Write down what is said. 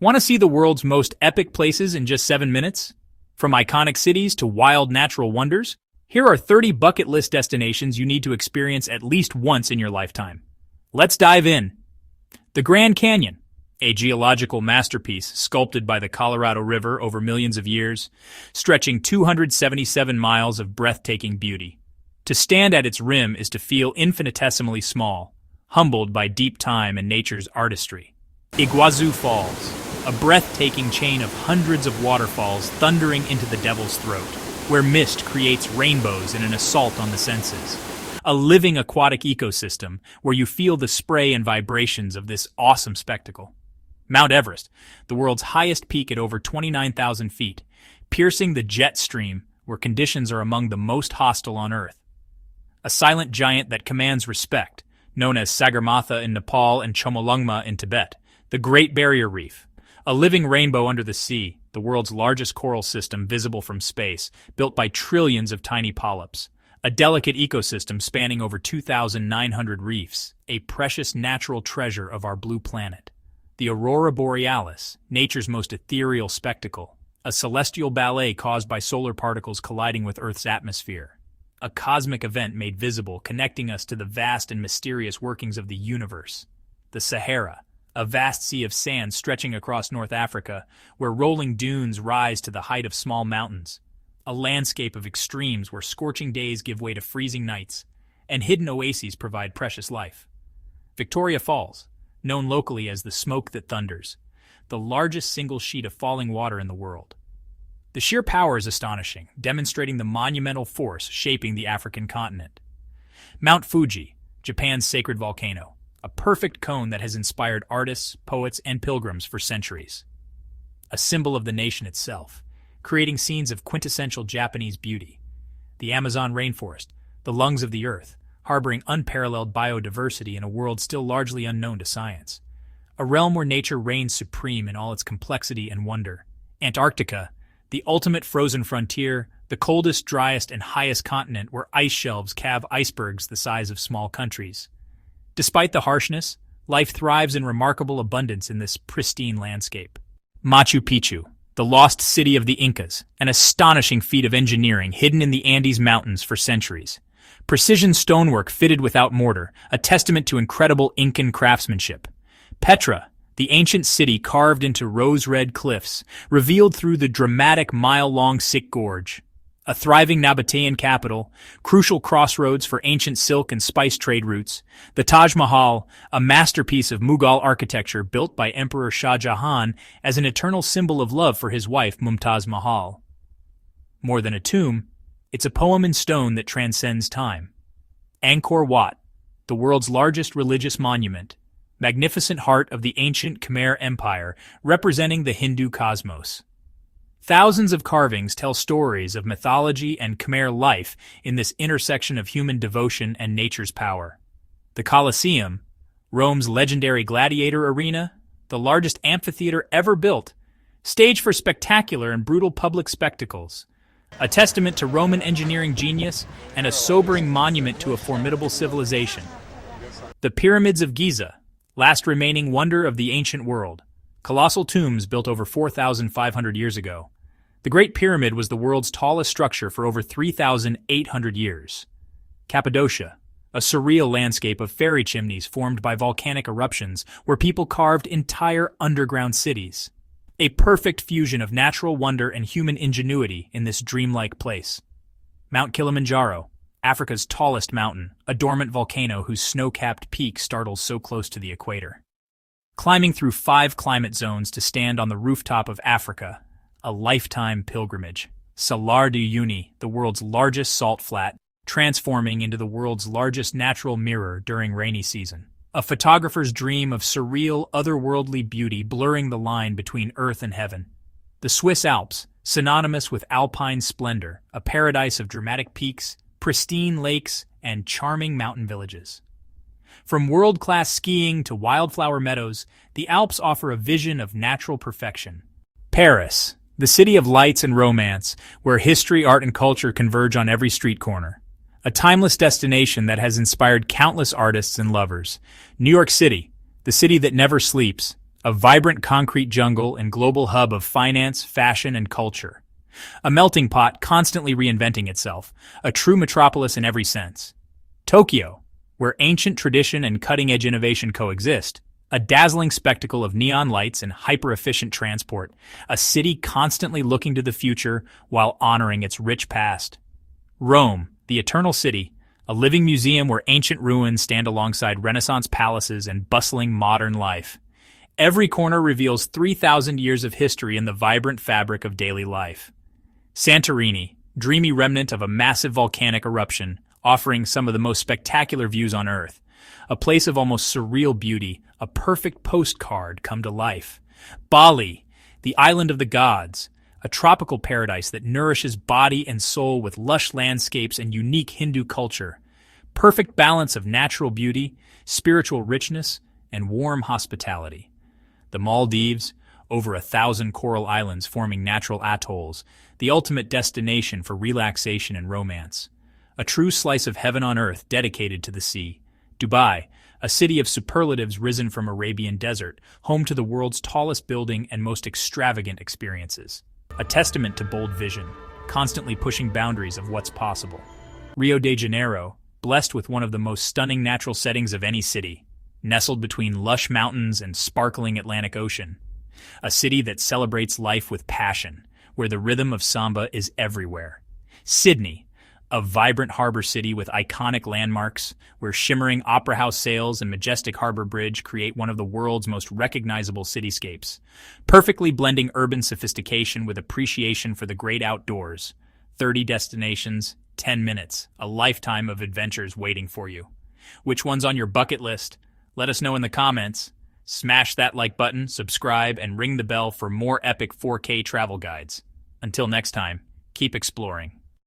Want to see the world's most epic places in just 7 minutes? From iconic cities to wild natural wonders, here are 30 bucket list destinations you need to experience at least once in your lifetime. Let's dive in. The Grand Canyon, a geological masterpiece sculpted by the Colorado River over millions of years, stretching 277 miles of breathtaking beauty. To stand at its rim is to feel infinitesimally small, humbled by deep time and nature's artistry. Iguazu Falls, a breathtaking chain of hundreds of waterfalls thundering into the Devil's Throat, where mist creates rainbows in an assault on the senses. A living aquatic ecosystem where you feel the spray and vibrations of this awesome spectacle. Mount Everest, the world's highest peak at over 29,000 feet, piercing the jet stream where conditions are among the most hostile on Earth. A silent giant that commands respect, known as Sagarmatha in Nepal and Chomolungma in Tibet. The Great Barrier Reef, a living rainbow under the sea, the world's largest coral system visible from space, built by trillions of tiny polyps. A delicate ecosystem spanning over 2,900 reefs, a precious natural treasure of our blue planet. The Aurora Borealis, nature's most ethereal spectacle, a celestial ballet caused by solar particles colliding with Earth's atmosphere. A cosmic event made visible, connecting us to the vast and mysterious workings of the universe. The Sahara, a vast sea of sand stretching across North Africa, where rolling dunes rise to the height of small mountains. A landscape of extremes where scorching days give way to freezing nights, and hidden oases provide precious life. Victoria Falls, known locally as the Smoke That Thunders, the largest single sheet of falling water in the world. The sheer power is astonishing, demonstrating the monumental force shaping the African continent. Mount Fuji, Japan's sacred volcano, a perfect cone that has inspired artists, poets, and pilgrims for centuries. A symbol of the nation itself, creating scenes of quintessential Japanese beauty. The Amazon rainforest, the lungs of the earth, harboring unparalleled biodiversity in a world still largely unknown to science. A realm where nature reigns supreme in all its complexity and wonder. Antarctica, the ultimate frozen frontier, the coldest, driest, and highest continent where ice shelves calve icebergs the size of small countries. Despite the harshness, life thrives in remarkable abundance in this pristine landscape. Machu Picchu, the lost city of the Incas, an astonishing feat of engineering hidden in the Andes Mountains for centuries. Precision stonework fitted without mortar, a testament to incredible Incan craftsmanship. Petra, the ancient city carved into rose-red cliffs, revealed through the dramatic mile-long Sikh Gorge. A thriving Nabatean capital, crucial crossroads for ancient silk and spice trade routes. The Taj Mahal, a masterpiece of Mughal architecture built by Emperor Shah Jahan as an eternal symbol of love for his wife Mumtaz Mahal. More than a tomb, it's a poem in stone that transcends time. Angkor Wat, the world's largest religious monument, magnificent heart of the ancient Khmer Empire, representing the Hindu cosmos. Thousands of carvings tell stories of mythology and Khmer life in this intersection of human devotion and nature's power. The Colosseum, Rome's legendary gladiator arena, the largest amphitheater ever built, stage for spectacular and brutal public spectacles, a testament to Roman engineering genius and a sobering monument to a formidable civilization. The Pyramids of Giza, last remaining wonder of the ancient world, colossal tombs built over 4,500 years ago. The Great Pyramid was the world's tallest structure for over 3,800 years. Cappadocia, a surreal landscape of fairy chimneys formed by volcanic eruptions where people carved entire underground cities. A perfect fusion of natural wonder and human ingenuity in this dreamlike place. Mount Kilimanjaro, Africa's tallest mountain, a dormant volcano whose snow-capped peak startles so close to the equator. Climbing through 5 climate zones to stand on the rooftop of Africa, a lifetime pilgrimage. Salar de Uyuni, the world's largest salt flat, transforming into the world's largest natural mirror during rainy season. A photographer's dream of surreal, otherworldly beauty blurring the line between earth and heaven. The Swiss Alps, synonymous with alpine splendor, a paradise of dramatic peaks, pristine lakes, and charming mountain villages. From world-class skiing to wildflower meadows, the Alps offer a vision of natural perfection. Paris, the city of lights and romance, where history, art, and culture converge on every street corner. A timeless destination that has inspired countless artists and lovers. New York City, the city that never sleeps, a vibrant concrete jungle and global hub of finance, fashion, and culture. A melting pot constantly reinventing itself, a true metropolis in every sense. Tokyo, where ancient tradition and cutting-edge innovation coexist, a dazzling spectacle of neon lights and hyper-efficient transport, a city constantly looking to the future while honoring its rich past. Rome, the Eternal City, a living museum where ancient ruins stand alongside Renaissance palaces and bustling modern life. Every corner reveals 3,000 years of history in the vibrant fabric of daily life. Santorini, dreamy remnant of a massive volcanic eruption, offering some of the most spectacular views on Earth. A place of almost surreal beauty, a perfect postcard come to life. Bali, the island of the gods, a tropical paradise that nourishes body and soul with lush landscapes and unique Hindu culture. Perfect balance of natural beauty, spiritual richness, and warm hospitality. The Maldives, over 1,000 coral islands forming natural atolls, the ultimate destination for relaxation and romance. A true slice of heaven on earth dedicated to the sea. Dubai, a city of superlatives risen from Arabian desert, home to the world's tallest building and most extravagant experiences. A testament to bold vision, constantly pushing boundaries of what's possible. Rio de Janeiro, blessed with one of the most stunning natural settings of any city, nestled between lush mountains and sparkling Atlantic Ocean. A city that celebrates life with passion, where the rhythm of samba is everywhere. Sydney, a vibrant harbor city with iconic landmarks, where shimmering opera house sails and majestic harbor bridge create one of the world's most recognizable cityscapes, perfectly blending urban sophistication with appreciation for the great outdoors. 30 destinations, 10 minutes, a lifetime of adventures waiting for you. Which one's on your bucket list? Let us know in the comments. Smash that like button, subscribe, and ring the bell for more epic 4K travel guides. Until next time, keep exploring.